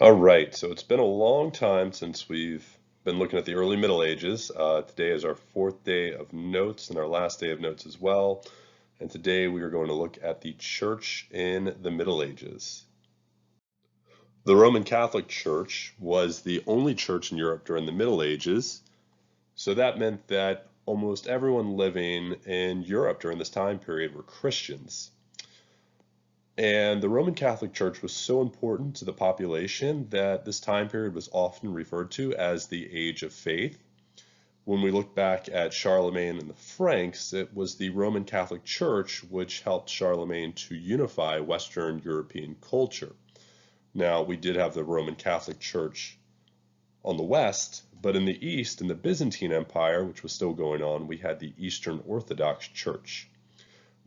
All right, so it's been a long time since we've been looking at the early Middle Ages. Today is our fourth day of notes and our last day of notes as well. And today we are going to look at the church in the Middle Ages. The Roman Catholic Church was the only church in Europe during the Middle Ages. So that meant that almost everyone living in Europe during this time period were Christians. And the Roman Catholic Church was so important to the population that this time period was often referred to as the Age of Faith. When we look back at Charlemagne and the Franks, it was the Roman Catholic Church which helped Charlemagne to unify Western European culture. Now, we did have the Roman Catholic Church on the west, but in the east, in the Byzantine Empire, which was still going on, we had the Eastern Orthodox Church.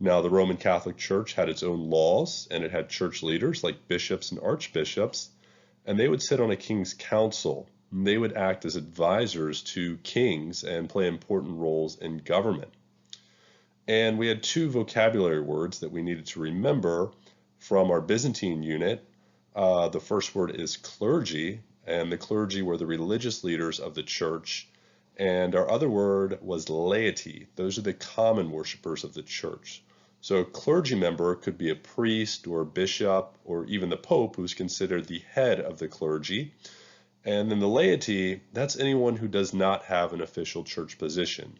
Now, the Roman Catholic Church had its own laws, and it had church leaders like bishops and archbishops, and they would sit on a king's council. And they would act as advisors to kings and play important roles in government. And we had two vocabulary words that we needed to remember from our Byzantine unit. The first word is clergy, and the clergy were the religious leaders of the church. And our other word was laity. Those are the common worshipers of the church. So a clergy member could be a priest or a bishop or even the pope, who's considered the head of the clergy. And then the laity, that's anyone who does not have an official church position.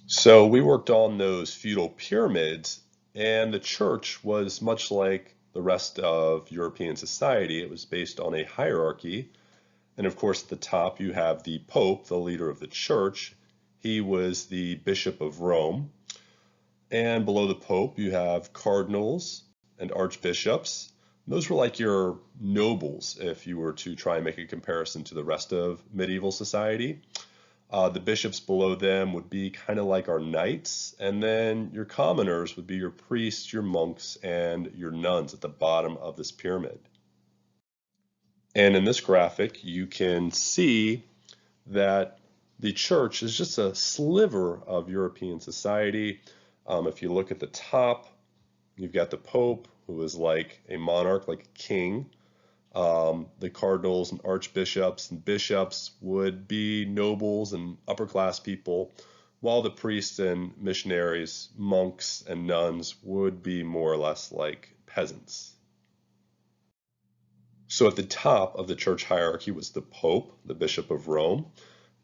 So we worked on those feudal pyramids, and the church was much like the rest of European society. It was based on a hierarchy. And of course, at the top, you have the Pope, the leader of the church. He was the Bishop of Rome. And below the Pope, you have cardinals and archbishops. Those were like your nobles, if you were to try and make a comparison to the rest of medieval society. The bishops below them would be kind of like our knights, and then your commoners would be your priests, your monks, and your nuns at the bottom of this pyramid. And in this graphic, you can see that the church is just a sliver of European society. If you look at the top, you've got the Pope, who is like a monarch, like a king. The cardinals and archbishops and bishops would be nobles and upper class people, while the priests and missionaries, monks and nuns would be more or less like peasants. So at the top of the church hierarchy was the Pope, the Bishop of Rome,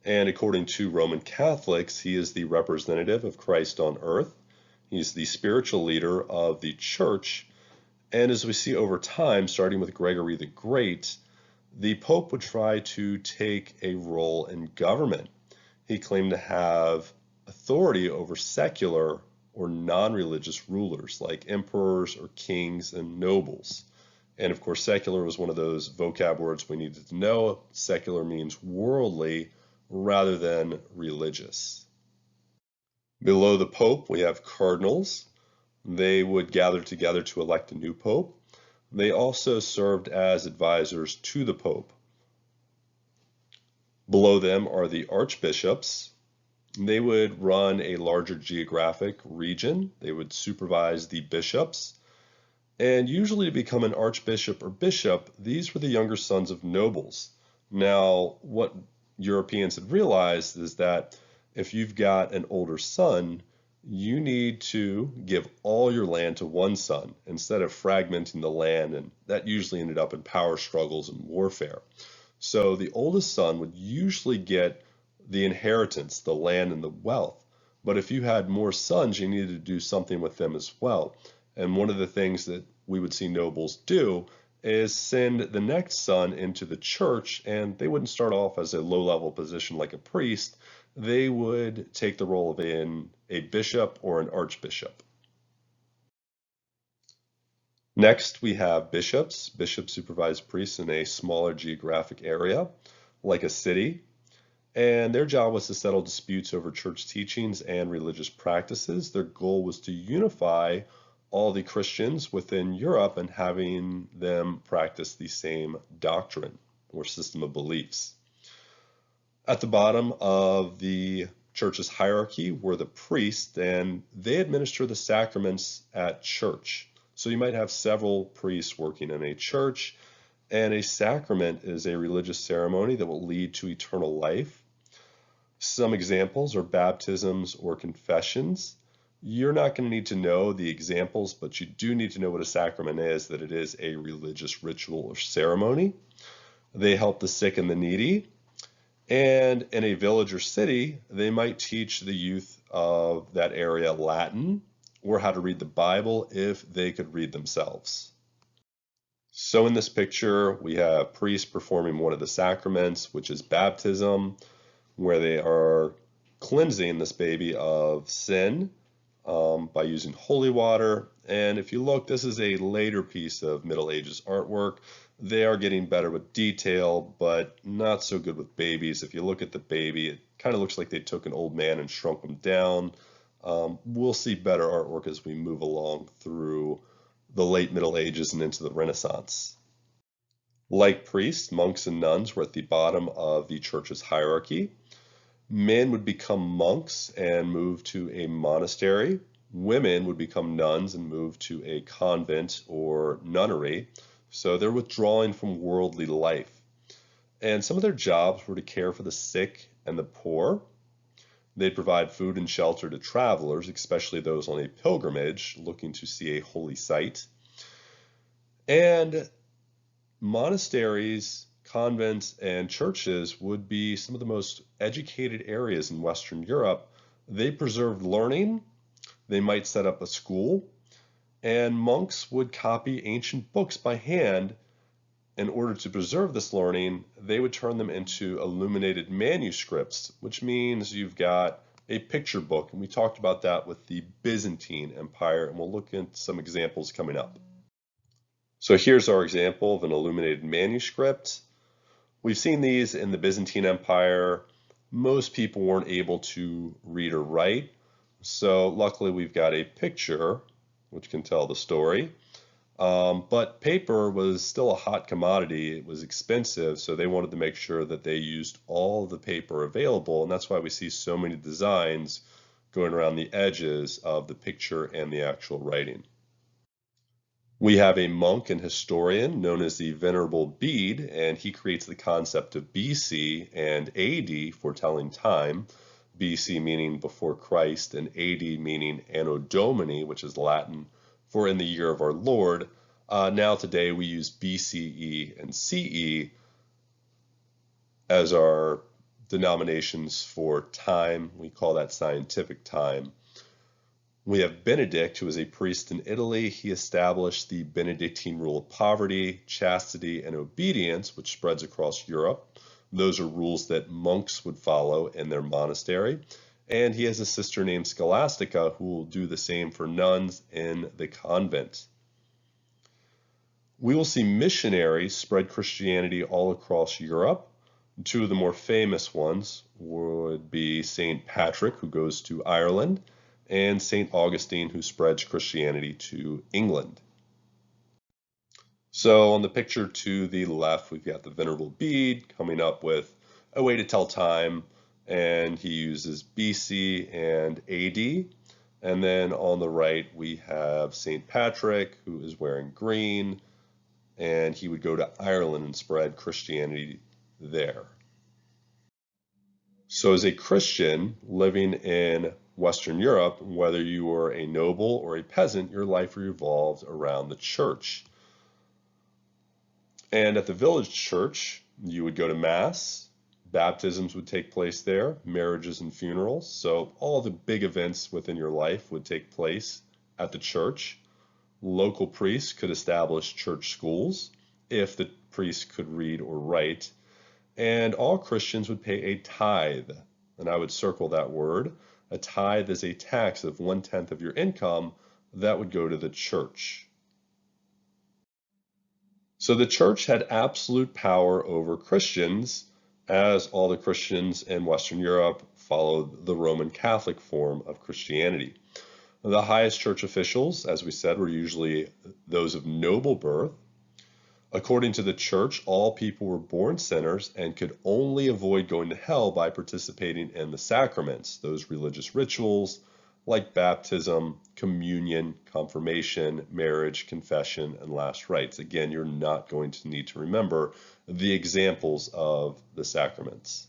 and according to Roman Catholics, he is the representative of Christ on earth. He's the spiritual leader of the church. And as we see over time, starting with Gregory the Great, the Pope would try to take a role in government. He claimed to have authority over secular or non-religious rulers like emperors or kings and nobles. And of course, secular was one of those vocab words we needed to know. Secular means worldly rather than religious. Below the Pope, we have cardinals. They would gather together to elect a new Pope. They also served as advisors to the Pope. Below them are the archbishops. They would run a larger geographic region. They would supervise the bishops. And usually to become an archbishop or bishop, these were the younger sons of nobles. Now, what Europeans had realized is that if you've got an older son, you need to give all your land to one son instead of fragmenting the land, and that usually ended up in power struggles and warfare. So the oldest son would usually get the inheritance, the land and the wealth. But if you had more sons, you needed to do something with them as well. And one of the things that we would see nobles do is send the next son into the church, and they wouldn't start off as a low-level position like a priest. They would take the role of a bishop or an archbishop. Next, we have bishops. Bishops supervise priests in a smaller geographic area, like a city, and their job was to settle disputes over church teachings and religious practices. Their goal was to unify all the Christians within Europe and having them practice the same doctrine or system of beliefs. At the bottom of the church's hierarchy were the priests, and they administer the sacraments at church. So you might have several priests working in a church, and a sacrament is a religious ceremony that will lead to eternal life. Some examples are baptisms or confessions. You're not going to need to know the examples, but you do need to know what a sacrament is, that it is a religious ritual or ceremony. They help the sick and the needy. And in a village or city, they might teach the youth of that area Latin or how to read the Bible if they could read themselves. So in this picture, we have priests performing one of the sacraments, which is baptism, where they are cleansing this baby of sin by using holy water. And if you look, this is a later piece of Middle Ages artwork. They are getting better with detail, but not so good with babies. If you look at the baby, it kind of looks like they took an old man and shrunk him down. We'll see better artwork as we move along through the late Middle Ages and into the Renaissance. Like priests, monks and nuns were at the bottom of the church's hierarchy. Men would become monks and move to a monastery. Women would become nuns and move to a convent or nunnery. So they're withdrawing from worldly life. And some of their jobs were to care for the sick and the poor. They'd provide food and shelter to travelers, especially those on a pilgrimage looking to see a holy site. And monasteries, convents, and churches would be some of the most educated areas in Western Europe. They preserved learning. They might set up a school, and monks would copy ancient books by hand. In order to preserve this learning, they would turn them into illuminated manuscripts, which means you've got a picture book. And we talked about that with the Byzantine Empire, and we'll look at some examples coming up. So here's our example of an illuminated manuscript. We've seen these in the Byzantine Empire. Most people weren't able to read or write. So luckily we've got a picture which can tell the story. But paper was still a hot commodity. It was expensive, so they wanted to make sure that they used all the paper available, and that's why we see so many designs going around the edges of the picture and the actual writing. We have a monk and historian known as the Venerable Bede, and he creates the concept of BC and AD for telling time. BC meaning before Christ, and AD meaning Anno Domini, which is Latin for in the year of our Lord. Now today we use BCE and CE as our denominations for time. We call that scientific time. We have Benedict, who is a priest in Italy. He established the Benedictine rule of poverty, chastity, and obedience, which spreads across Europe. Those are rules that monks would follow in their monastery. And he has a sister named Scholastica who will do the same for nuns in the convent. We will see missionaries spread Christianity all across Europe. Two of the more famous ones would be St. Patrick, who goes to Ireland, and St. Augustine, who spreads Christianity to England. So on the picture to the left, we've got the Venerable Bede coming up with a way to tell time, and he uses BC and AD. And then on the right, we have St. Patrick, who is wearing green, and he would go to Ireland and spread Christianity there. So as a Christian living in Western Europe, whether you were a noble or a peasant, your life revolved around the church. And at the village church, you would go to Mass, baptisms would take place there, marriages and funerals. So all the big events within your life would take place at the church. Local priests could establish church schools if the priest could read or write. And all Christians would pay a tithe, and I would circle that word. A tithe is a tax of 1/10 of your income that would go to the church. So the church had absolute power over Christians, as all the Christians in Western Europe followed the Roman Catholic form of Christianity. The highest church officials, as we said, were usually those of noble birth. According to the church, all people were born sinners and could only avoid going to hell by participating in the sacraments, those religious rituals like baptism, communion, confirmation, marriage, confession, and last rites. Again, you're not going to need to remember the examples of the sacraments.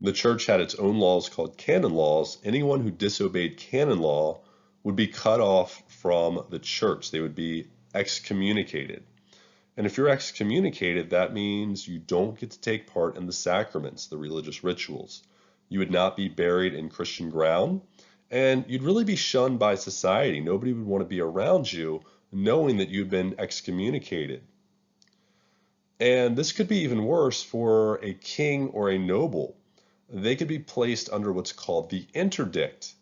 The church had its own laws called canon laws. Anyone who disobeyed canon law would be cut off from the church. They would be excommunicated. And if you're excommunicated, that means you don't get to take part in the sacraments, the religious rituals. You would not be buried in Christian ground, and you'd really be shunned by society. Nobody would want to be around you knowing that you've been excommunicated. And this could be even worse for a king or a noble. They could be placed under what's called the interdict.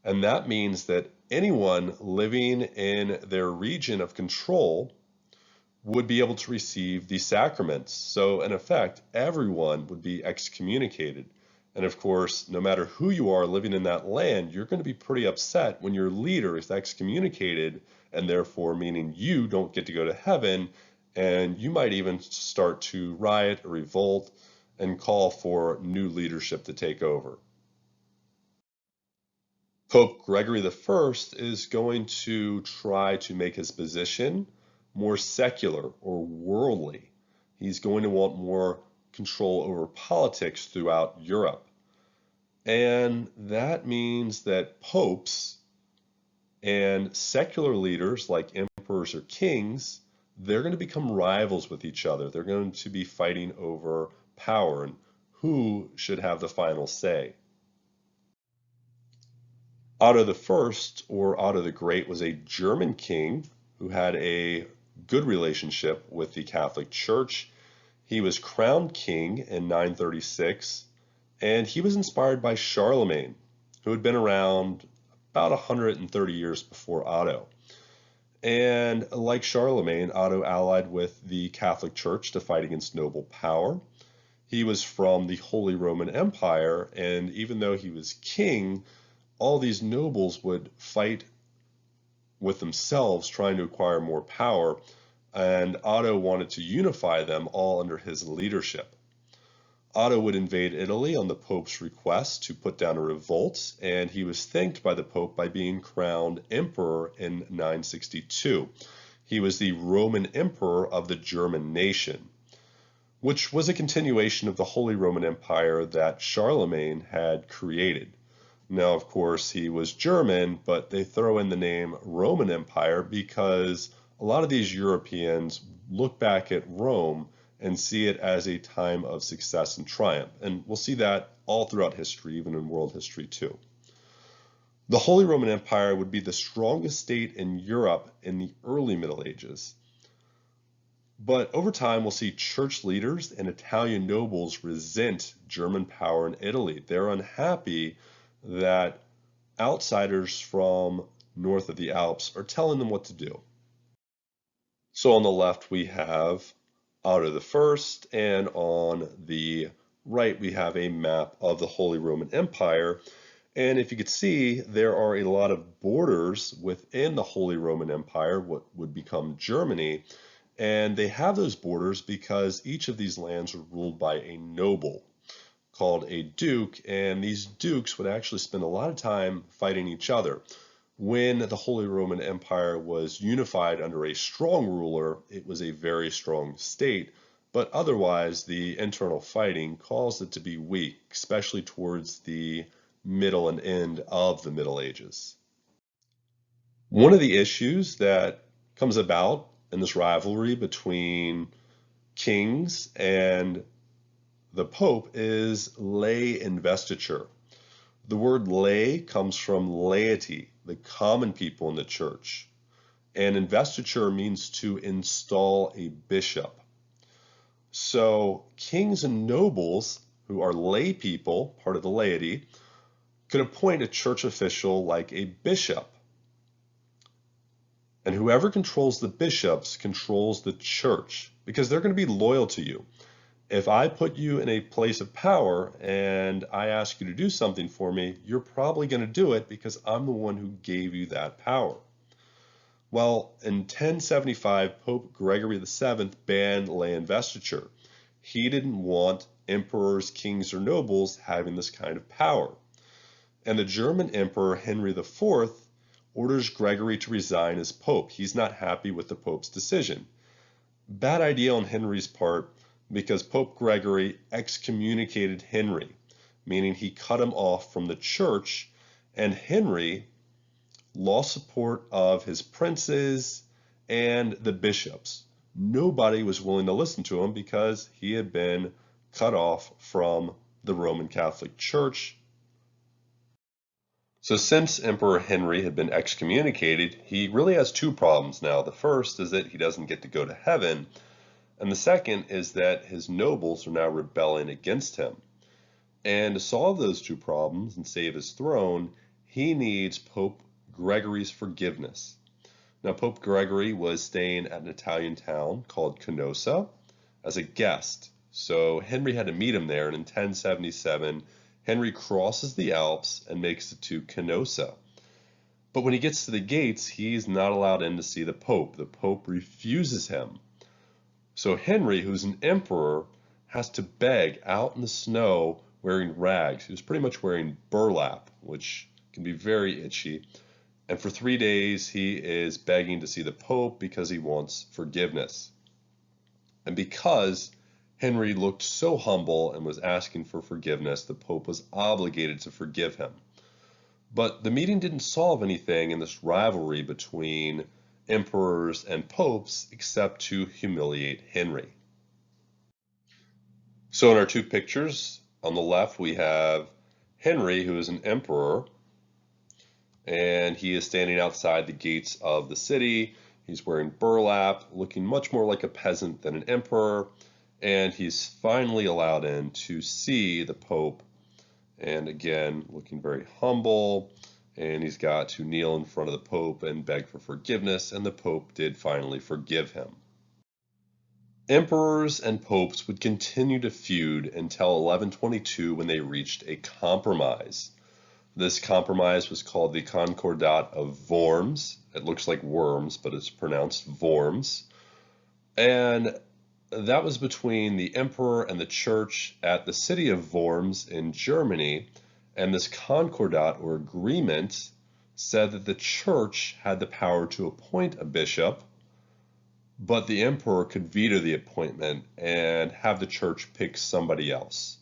And that means that anyone living in their region of control would be able to receive the sacraments. So in effect, everyone would be excommunicated. And of course, no matter who you are living in that land, you're going to be pretty upset when your leader is excommunicated, and therefore meaning you don't get to go to heaven, and you might even start to riot or revolt and call for new leadership to take over. Pope Gregory I is going to try to make his position more secular or worldly. He's going to want more control over politics throughout Europe. And that means that popes and secular leaders like emperors or kings, they're going to become rivals with each other. They're going to be fighting over power and who should have the final say. Otto I, or Otto the Great, was a German king who had a good relationship with the Catholic Church. He was crowned king in 936, and he was inspired by Charlemagne, who had been around about 130 years before Otto. And like Charlemagne, Otto allied with the Catholic Church to fight against noble power. He was from the Holy Roman Empire, and even though he was king, all these nobles would fight with themselves trying to acquire more power, and Otto wanted to unify them all under his leadership. Otto would invade Italy on the Pope's request to put down a revolt, and he was thanked by the Pope by being crowned emperor in 962. He was the Roman emperor of the German nation, which was a continuation of the Holy Roman Empire that Charlemagne had created. Now, of course, he was German, but they throw in the name Roman Empire because a lot of these Europeans look back at Rome and see it as a time of success and triumph. And we'll see that all throughout history, even in world history too. The Holy Roman Empire would be the strongest state in Europe in the early Middle Ages. But over time, we'll see church leaders and Italian nobles resent German power in Italy. They're unhappy that outsiders from north of the Alps are telling them what to do. So on the left, we have Otto I, and on the right, we have a map of the Holy Roman Empire. And if you could see, there are a lot of borders within the Holy Roman Empire, what would become Germany. And they have those borders because each of these lands were ruled by a noble called a duke, and these dukes would actually spend a lot of time fighting each other. When the Holy Roman Empire was unified under a strong ruler, it was a very strong state, but otherwise the internal fighting caused it to be weak, especially towards the middle and end of the Middle Ages. One of the issues that comes about in this rivalry between kings and the Pope is lay investiture. The word lay comes from laity, the common people in the church. And investiture means to install a bishop. So kings and nobles, who are lay people, part of the laity, could appoint a church official like a bishop. And whoever controls the bishops controls the church because they're going to be loyal to you. If I put you in a place of power and I ask you to do something for me, you're probably going to do it because I'm the one who gave you that power. Well, in 1075, Pope Gregory VII banned lay investiture. He didn't want emperors, kings, or nobles having this kind of power. And the German Emperor Henry IV orders Gregory to resign as Pope. He's not happy with the Pope's decision. Bad idea on Henry's part because Pope Gregory excommunicated Henry, meaning he cut him off from the church, and Henry lost support of his princes and the bishops. Nobody was willing to listen to him because he had been cut off from the Roman Catholic Church. So since Emperor Henry had been excommunicated, he really has two problems now. The first is that he doesn't get to go to heaven, and the second is that his nobles are now rebelling against him. And to solve those two problems and save his throne, he needs Pope Gregory's forgiveness. Now, Pope Gregory was staying at an Italian town called Canossa as a guest. So Henry had to meet him there, and in 1077, Henry crosses the Alps and makes it to Canossa. But when he gets to the gates, he's not allowed in to see the Pope. The Pope refuses him. So Henry, who's an emperor, has to beg out in the snow wearing rags. He was pretty much wearing burlap, which can be very itchy. And for 3 days, he is begging to see the Pope because he wants forgiveness. And because Henry looked so humble and was asking for forgiveness, the Pope was obligated to forgive him. But the meeting didn't solve anything in this rivalry between emperors and popes except to humiliate Henry. So in our two pictures, on the left we have Henry, who is an emperor, and he is standing outside the gates of the city. He's wearing burlap, looking much more like a peasant than an emperor, and he's finally allowed in to see the Pope, and again, looking very humble, and he's got to kneel in front of the Pope and beg for forgiveness, and the Pope did finally forgive him. Emperors and popes would continue to feud until 1122 when they reached a compromise. This compromise was called the Concordat of Worms. It looks like worms, but it's pronounced Worms. And that was between the emperor and the church at the city of Worms in Germany. And this concordat or agreement said that the church had the power to appoint a bishop, but the emperor could veto the appointment and have the church pick somebody else.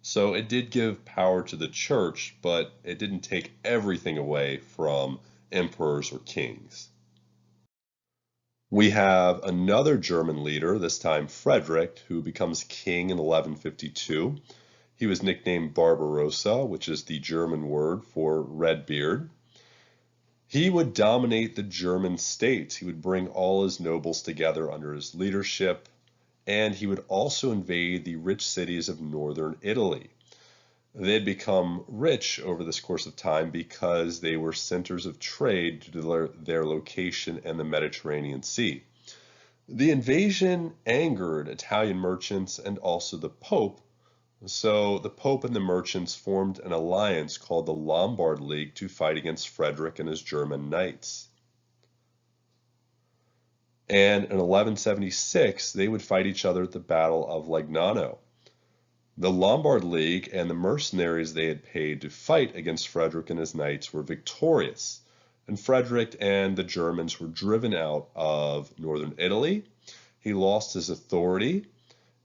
So it did give power to the church, but it didn't take everything away from emperors or kings. We have another German leader, this time Frederick, who becomes king in 1152. He was nicknamed Barbarossa, which is the German word for Redbeard. He would dominate the German states. He would bring all his nobles together under his leadership, and he would also invade the rich cities of northern Italy. They had become rich over this course of time because they were centers of trade due to their location in the Mediterranean Sea. The invasion angered Italian merchants and also the Pope, so the Pope and the merchants formed an alliance called the Lombard League to fight against Frederick and his German knights. And in 1176, they would fight each other at the Battle of Legnano. The Lombard League and the mercenaries they had paid to fight against Frederick and his knights were victorious, and Frederick and the Germans were driven out of northern Italy. He lost his authority,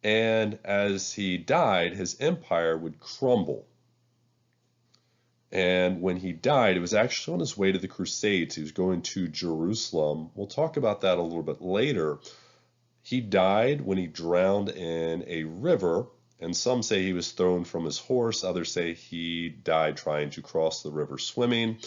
and as he died, his empire would crumble. And when he died, it was actually on his way to the Crusades. He was going to Jerusalem. We'll talk about that a little bit later. He died when he drowned in a river, and some say he was thrown from his horse. Others say he died trying to cross the river swimming.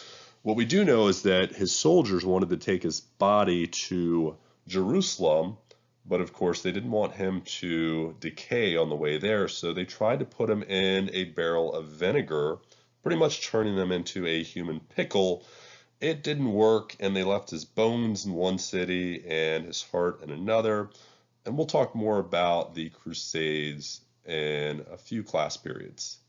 What we do know is that his soldiers wanted to take his body to Jerusalem, but of course they didn't want him to decay on the way there, so they tried to put him in a barrel of vinegar, pretty much turning them into a human pickle. It didn't work, and they left his bones in one city and his heart in another. And we'll talk more about the Crusades in a few class periods.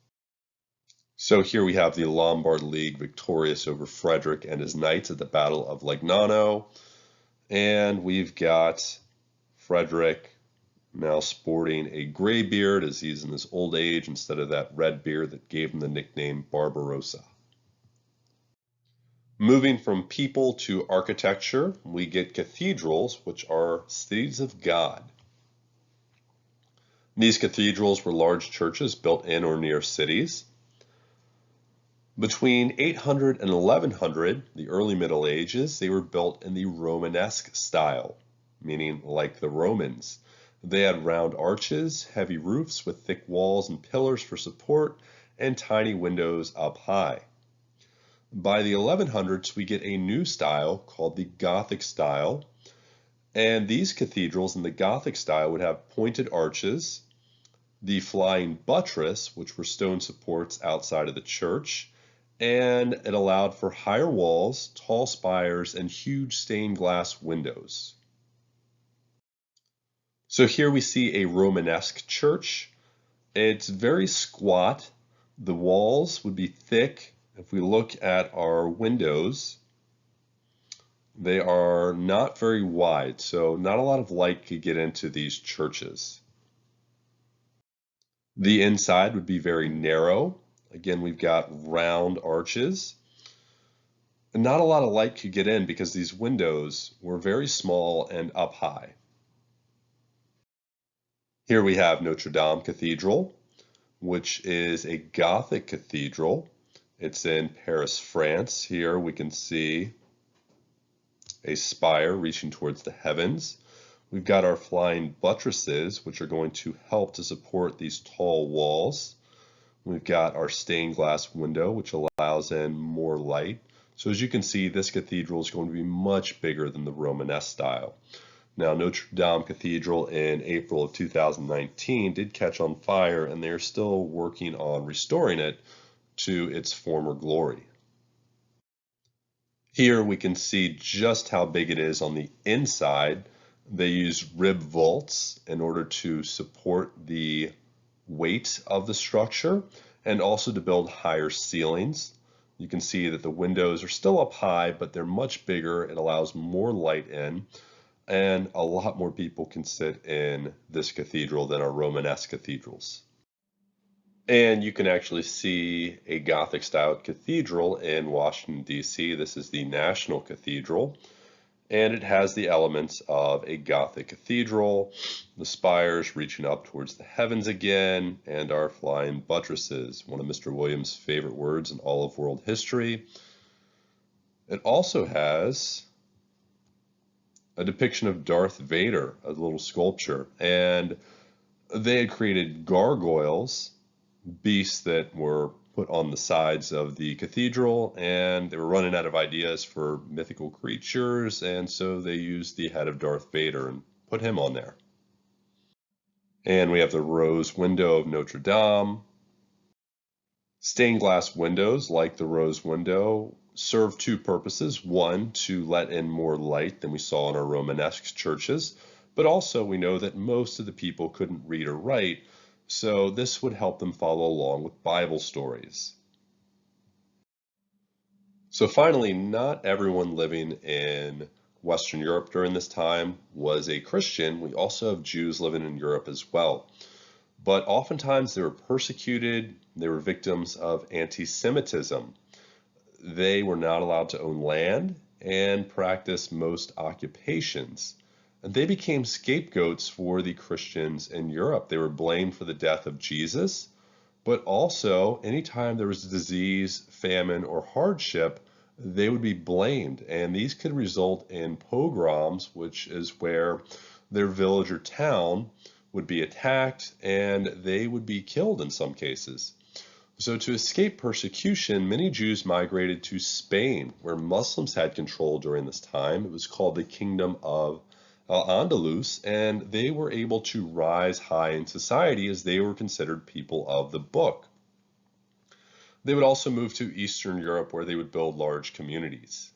So here we have the Lombard League victorious over Frederick and his knights at the Battle of Legnano. And we've got Frederick now sporting a gray beard as he's in his old age instead of that red beard that gave him the nickname Barbarossa. Moving from people to architecture, we get cathedrals, which are cities of God. These cathedrals were large churches built in or near cities. Between 800 and 1100, the early Middle Ages, they were built in the Romanesque style, meaning like the Romans. They had round arches, heavy roofs with thick walls and pillars for support, and tiny windows up high. By the 1100s, we get a new style called the Gothic style, and these cathedrals in the Gothic style would have pointed arches, the flying buttress, which were stone supports outside of the church, and it allowed for higher walls, tall spires, and huge stained glass windows. So here we see a Romanesque church. It's very squat. The walls would be thick. If we look at our windows, they are not very wide, so not a lot of light could get into these churches. The inside would be very narrow. Again, we've got round arches. And not a lot of light could get in because these windows were very small and up high. Here we have Notre Dame Cathedral, which is a Gothic cathedral. It's in Paris, France. Here we can see a spire reaching towards the heavens. We've got our flying buttresses, which are going to help to support these tall walls. We've got our stained glass window, which allows in more light. So as you can see, this cathedral is going to be much bigger than the Romanesque style. Now, Notre Dame Cathedral in April of 2019 did catch on fire, and they're still working on restoring it to its former glory. Here we can see just how big it is on the inside. They use rib vaults in order to support the weight of the structure and also to build higher ceilings. You can see that the windows are still up high, but they're much bigger. It allows more light in, and a lot more people can sit in this cathedral than our Romanesque cathedrals. And you can actually see a Gothic styled cathedral in Washington, D.C. This is the National Cathedral, and it has the elements of a Gothic cathedral, the spires reaching up towards the heavens again, and our flying buttresses, one of Mr. Williams' favorite words in all of world history. It also has a depiction of Darth Vader, a little sculpture, and they had created gargoyles, beasts that were put on the sides of the cathedral, and they were running out of ideas for mythical creatures, and so they used the head of Darth Vader and put him on there. And we have the rose window of Notre Dame. Stained glass windows, like the rose window, serve two purposes. One, to let in more light than we saw in our Romanesque churches, but also we know that most of the people couldn't read or write, so this would help them follow along with Bible stories. So finally, not everyone living in Western Europe during this time was a Christian. We also have Jews living in Europe as well. But oftentimes they were persecuted, they were victims of anti-Semitism. They were not allowed to own land and practice most occupations. And they became scapegoats for the Christians in Europe. They were blamed for the death of Jesus, but also anytime there was a disease, famine, or hardship, they would be blamed. And these could result in pogroms, which is where their village or town would be attacked and they would be killed in some cases. So to escape persecution, many Jews migrated to Spain, where Muslims had control during this time. It was called the Kingdom of Al-Andalus, and they were able to rise high in society as they were considered people of the book. They would also move to Eastern Europe, where they would build large communities.